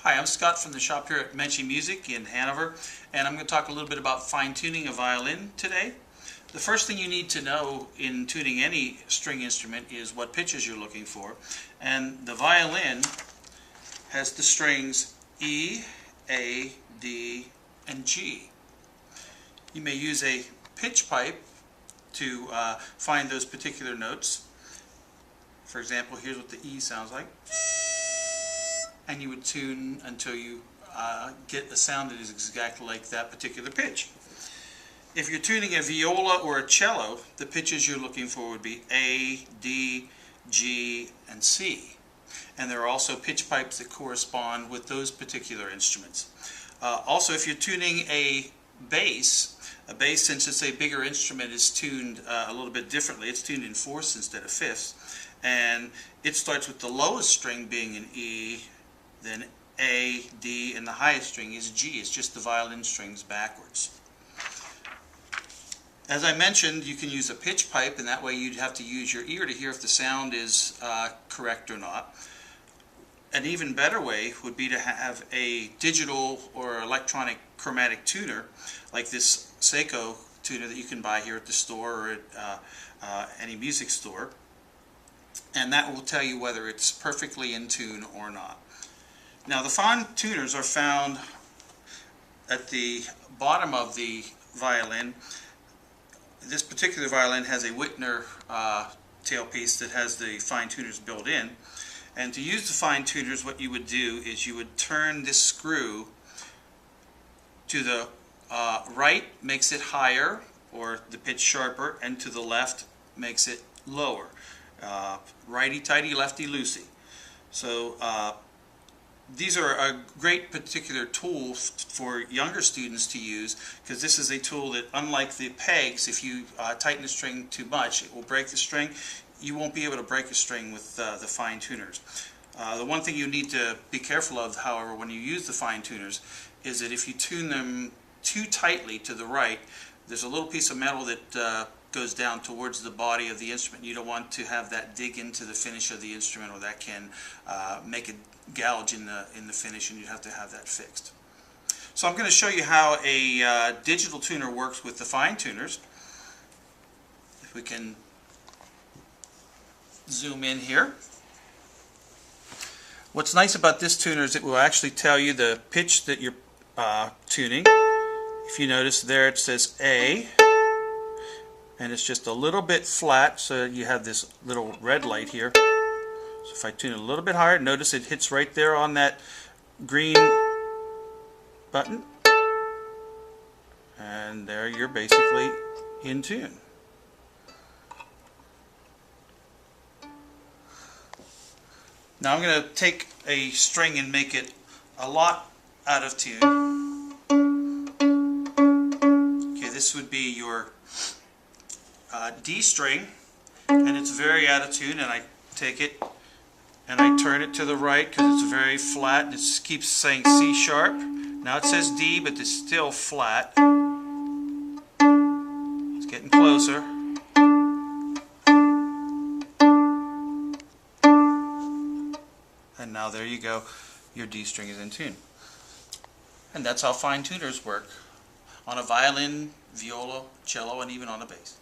Hi, I'm Scott from the shop here at Menchie Music in Hanover, and I'm going to talk a little bit about fine-tuning a violin today. The first thing you need to know in tuning any string instrument is what pitches you're looking for, and the violin has the strings E, A, D, and G. You may use a pitch pipe to find those particular notes. For example, here's what the E sounds like. And you would tune until you get a sound that is exactly like that particular pitch. If you're tuning a viola or a cello, the pitches you're looking for would be A, D, G, and C. And there are also pitch pipes that correspond with those particular instruments. Also, if you're tuning a bass, since it's a bigger instrument, is tuned a little bit differently. It's tuned in fourths instead of fifths. And it starts with the lowest string being an E, then A, D, and the highest string is G. It's just the violin strings backwards. As I mentioned, you can use a pitch pipe, and that way you'd have to use your ear to hear if the sound is correct or not. An even better way would be to have a digital or electronic chromatic tuner, like this Seiko tuner that you can buy here at the store or at any music store, and that will tell you whether it's perfectly in tune or not. Now, the fine tuners are found at the bottom of the violin. This particular violin has a Whitner tailpiece that has the fine tuners built in. And to use the fine tuners, what you would do is you would turn this screw to the right, makes it higher, or the pitch sharper, and to the left makes it lower. Righty-tighty, lefty-loosey. So these are a great particular tool for younger students to use, because this is a tool that, unlike the pegs, if you tighten the string too much, it will break the string. You won't be able to break a string with the fine tuners. The one thing you need to be careful of, however, when you use the fine tuners, is that if you tune them too tightly to the right, there's a little piece of metal that goes down towards the body of the instrument. You don't want to have that dig into the finish of the instrument, or that can make a gouge in the finish, and you'd have to have that fixed. So I'm going to show you how a digital tuner works with the fine tuners. If we can zoom in here. What's nice about this tuner is it will actually tell you the pitch that you're tuning. If you notice there, it says A, and it's just a little bit flat, so you have this little red light here. So if I tune it a little bit higher, notice it hits right there on that green button, and there you're basically in tune. Now I'm going to take a string and make it a lot out of tune. Okay, this would be your D string, and it's very out of tune, and I take it and I turn it to the right because it's very flat, and it keeps saying C sharp. Now it says D, but it's still flat. It's getting closer. And now there you go, your D string is in tune. And that's how fine tuners work on a violin, viola, cello, and even on a bass.